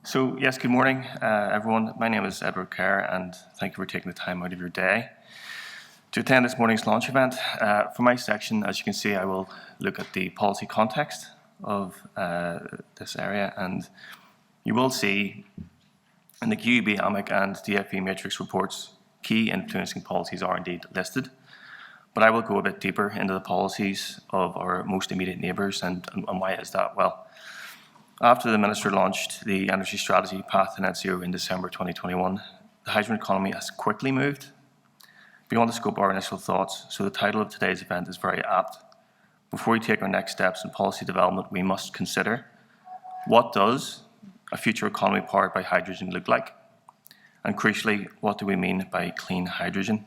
So yes, good morning, everyone. My name is Edward Kerr, and thank you for taking the time out of your day to attend this morning's launch event. For my section, as you can see, I will look at the policy context of this area, and you will see in the QEB, AMIC, and DFE matrix reports, key influencing policies are indeed listed. But I will go a bit deeper into the policies of our most immediate neighbours, and why is that? Well, after the Minister launched the Energy Strategy Path to Net Zero in December 2021, the hydrogen economy has quickly moved beyond the scope of our initial thoughts, so the title of today's event is very apt. Before we take our next steps in policy development, we must consider what does a future economy powered by hydrogen look like? And crucially, what do we mean by clean hydrogen?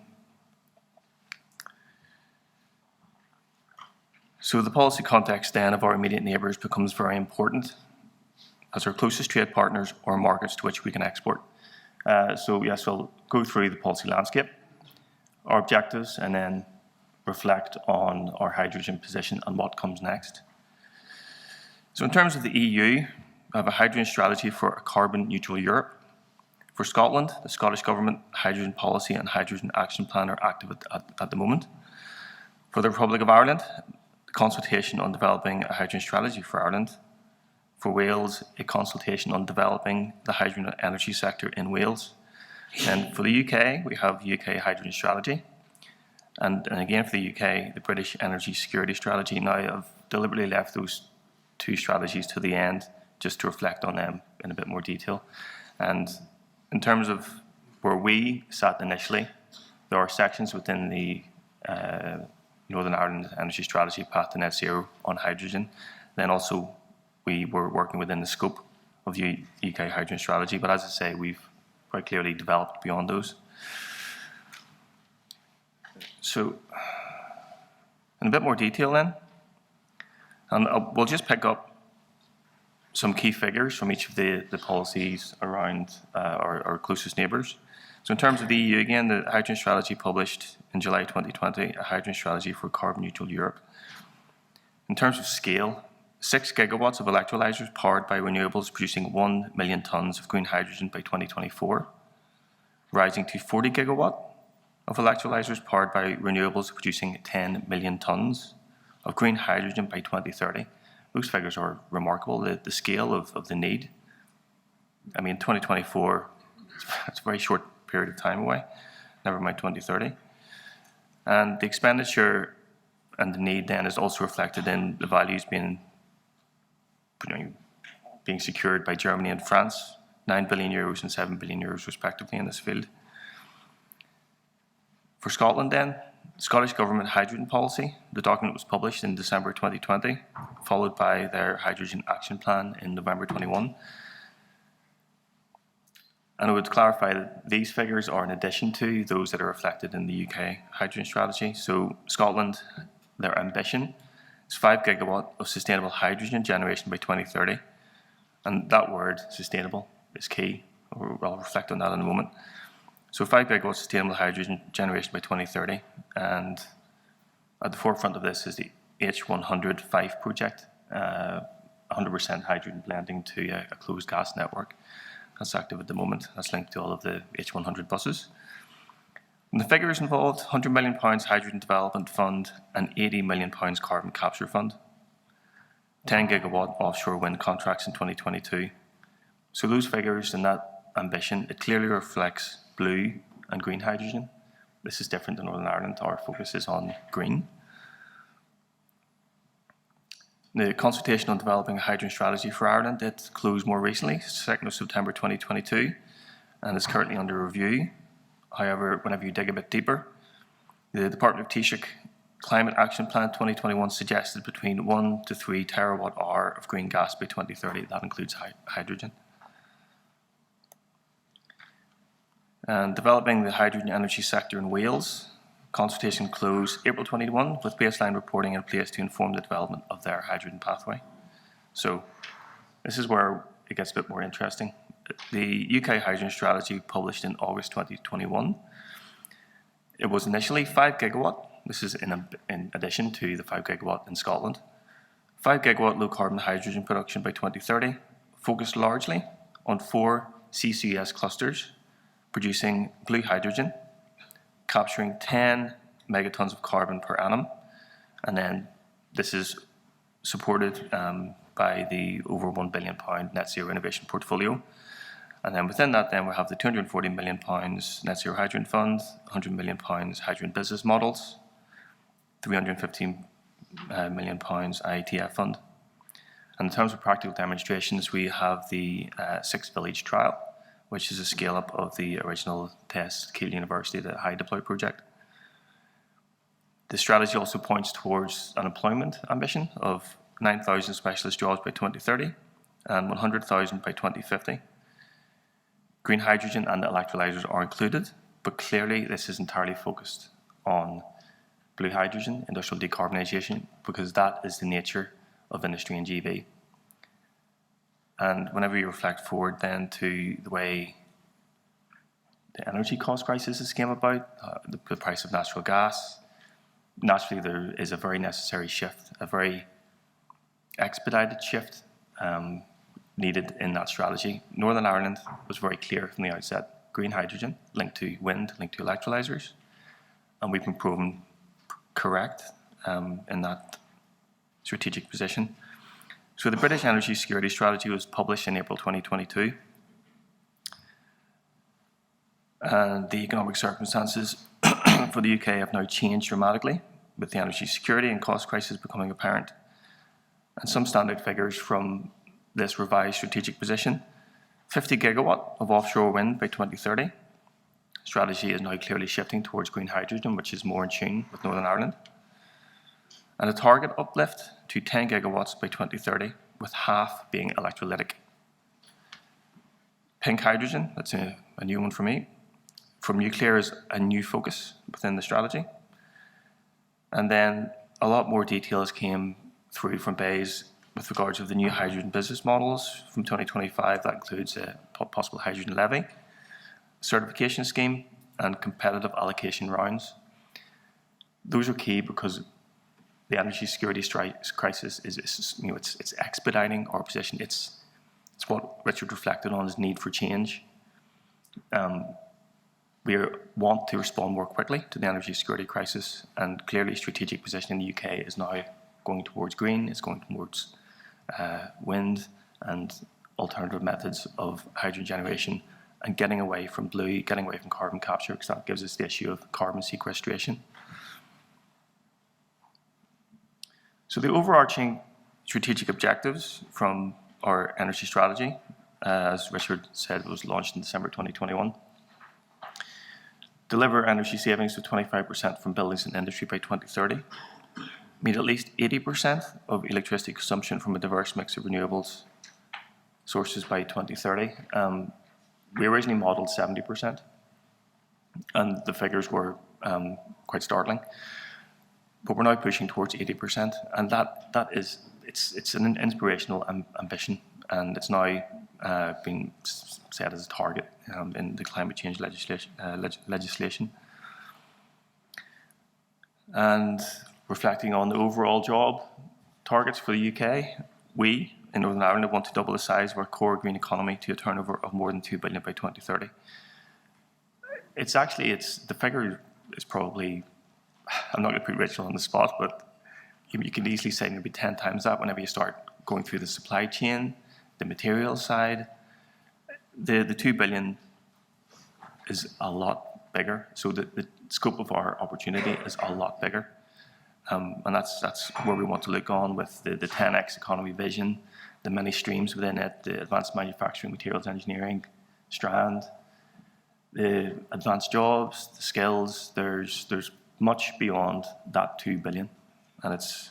So the policy context then of our immediate neighbours becomes very important as our closest trade partners or markets to which we can export. So yes, we'll go through the policy landscape, our objectives, and then reflect on our hydrogen position and what comes next. So in terms of the EU, we have a hydrogen strategy for a carbon neutral Europe. For Scotland, the Scottish Government Hydrogen Policy and Hydrogen Action Plan are active at the moment. For the Republic of Ireland, the consultation on developing a hydrogen strategy for Ireland. For Wales, a consultation on developing the hydrogen energy sector in Wales. And for the UK, we have the UK Hydrogen Strategy. And again, for the UK, the British Energy Security Strategy. Now, I've deliberately left those two strategies to the end just to reflect on them in a bit more detail. And in terms of where we sat initially, there are sections within the Northern Ireland Energy Strategy Path to Net Zero on hydrogen. Then also, we were working within the scope of the UK Hydrogen Strategy, but as I say, we've quite clearly developed beyond those. So, in a bit more detail then, and we'll just pick up some key figures from each of the policies around our closest neighbours. So in terms of the EU, again, the Hydrogen Strategy published in July 2020, a hydrogen strategy for carbon neutral Europe. In terms of scale, 6 gigawatts of electrolyzers powered by renewables producing 1 million tonnes of green hydrogen by 2024, rising to 40 gigawatt of electrolyzers powered by renewables producing 10 million tonnes of green hydrogen by 2030. Those figures are remarkable, the scale of the need. I mean, 2024, it's a very short period of time away, never mind 2030. And the expenditure and the need then is also reflected in the values being secured by Germany and France, 9 billion euros and 7 billion euros respectively in this field. For Scotland then, the Scottish Government Hydrogen Policy, the document was published in December 2020, followed by their Hydrogen Action Plan in November 21. And I would clarify that these figures are in addition to those that are reflected in the UK Hydrogen Strategy. So Scotland, their ambition is 5 gigawatt of sustainable hydrogen generation by 2030. And that word, sustainable, is key. I'll reflect on that in a moment. So 5 gigawatt sustainable hydrogen generation by 2030. And at the forefront of this is the H100 Fife project, 100% hydrogen blending to a closed gas network. That's active at the moment. That's linked to all of the H100 buses. And the figures involved, £100 million Hydrogen Development Fund and £80 million Carbon Capture Fund. 10 gigawatt offshore wind contracts in 2022. So those figures and that ambition, it clearly reflects blue and green hydrogen. This is different than Northern Ireland. Our focus is on green. The consultation on developing a hydrogen strategy for Ireland, it closed more recently, 2nd of September 2022, and is currently under review. However, whenever you dig a bit deeper, the Department of Taoiseach Climate Action Plan 2021 suggested between 1 to 3 terawatt hour of green gas by 2030. That includes hydrogen. And developing the hydrogen energy sector in Wales, consultation closed April 21 with baseline reporting in place to inform the development of their hydrogen pathway. So this is where it gets a bit more interesting. The UK Hydrogen Strategy published in August 2021. It was initially 5 gigawatt. This is in addition to the 5 gigawatt in Scotland. 5 gigawatt low carbon hydrogen production by 2030, focused largely on 4 CCS clusters producing blue hydrogen, capturing 10 megatons of carbon per annum, and then this is supported by the over £1 billion net zero innovation portfolio. And then within that, then we have the £240 million net zero hydrogen fund, £100 million hydrogen business models, £315 million IETF fund. And in terms of practical demonstrations, we have the 6 Village trial, which is a scale-up of the original test Keele University, the High Deploy project. The strategy also points towards an employment ambition of 9,000 specialist jobs by 2030 and 100,000 by 2050. Green hydrogen and electrolyzers are included, but clearly this is entirely focused on blue hydrogen, industrial decarbonisation, because that is the nature of industry and GB. And whenever you reflect forward then to the way the energy cost crisis has came about, the price of natural gas, naturally there is a very necessary shift, a very expedited shift needed in that strategy. Northern Ireland was very clear from the outset: green hydrogen linked to wind, linked to electrolyzers, and we've been proven correct in that strategic position. So the British Energy Security Strategy was published in April 2022, and the economic circumstances for the UK have now changed dramatically, with the energy security and cost crisis becoming apparent. And some standout figures from this revised strategic position: 50 gigawatt of offshore wind by 2030. Strategy is now clearly shifting towards green hydrogen, which is more in tune with Northern Ireland. And a target uplift to 10 gigawatts by 2030, with half being electrolytic. Pink hydrogen, that's a new one for me, from nuclear is a new focus within the strategy. And then a lot more details came through from BEIS with regards to the new hydrogen business models from 2025. That includes a possible hydrogen levy, certification scheme, and competitive allocation rounds. Those are key because the energy security crisis is it's expediting our position. It's what Richard reflected on, his need for change. We want to respond more quickly to the energy security crisis, and clearly strategic position in the UK is now going towards green, it's going towards wind and alternative methods of hydrogen generation, and getting away from blue, getting away from carbon capture, because that gives us the issue of carbon sequestration. So the overarching strategic objectives from our energy strategy, as Richard said, was launched in December 2021. Deliver energy savings of 25% from buildings and industry by 2030. Meet at least 80% of electricity consumption from a diverse mix of renewables sources by 2030. We originally modelled 70%, and the figures were quite startling. But we're now pushing towards 80%, and it's an inspirational ambition, and it's now being set as a target in the climate change legislation. And reflecting on the overall job targets for the UK, we in Northern Ireland want to double the size of our core green economy to a turnover of more than £2 billion by 2030. The figure is probably, I'm not going to put Rachel on the spot, but you can easily say maybe 10 times that whenever you start going through the supply chain, the material side. The 2 billion is a lot bigger, so the scope of our opportunity is a lot bigger. And that's where we want to look on with the 10x economy vision, the many streams within it, the advanced manufacturing, materials engineering strand, the advanced jobs, the skills. There's much beyond that 2 billion, and it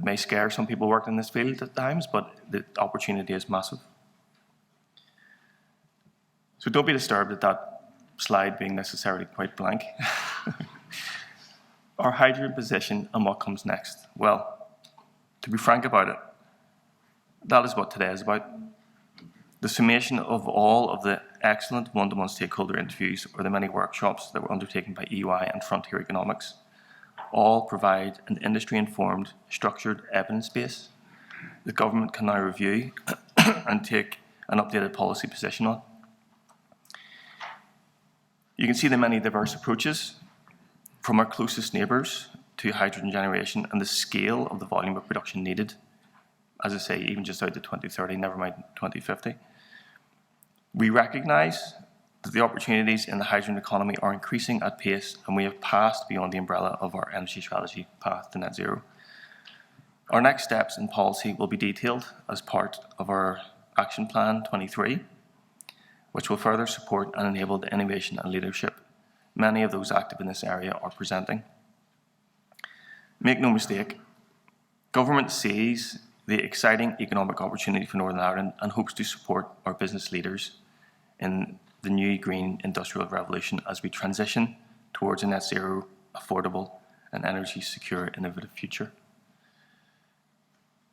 may scare some people working in this field at times, but the opportunity is massive. So don't be disturbed at that slide being necessarily quite blank. Our hydrogen position and what comes next. Well, to be frank about it, that is what today is about. The summation of all of the excellent one-to-one stakeholder interviews or the many workshops that were undertaken by EY and Frontier Economics all provide an industry-informed, structured evidence base the government can now review and take an updated policy position on. You can see the many diverse approaches from our closest neighbours to hydrogen generation and the scale of the volume of production needed, as I say, even just out to 2030, never mind 2050. We recognise that the opportunities in the hydrogen economy are increasing at pace, and we have passed beyond the umbrella of our energy strategy path to net zero. Our next steps in policy will be detailed as part of our Action Plan 23, which will further support and enable the innovation and leadership many of those active in this area are presenting. Make no mistake, government sees the exciting economic opportunity for Northern Ireland and hopes to support our business leaders in the new green industrial revolution as we transition towards a net zero, affordable and energy secure, innovative future.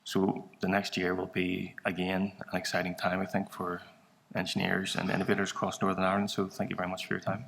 So the next year will be, again, an exciting time, I think, for engineers and innovators across Northern Ireland. So thank you very much for your time.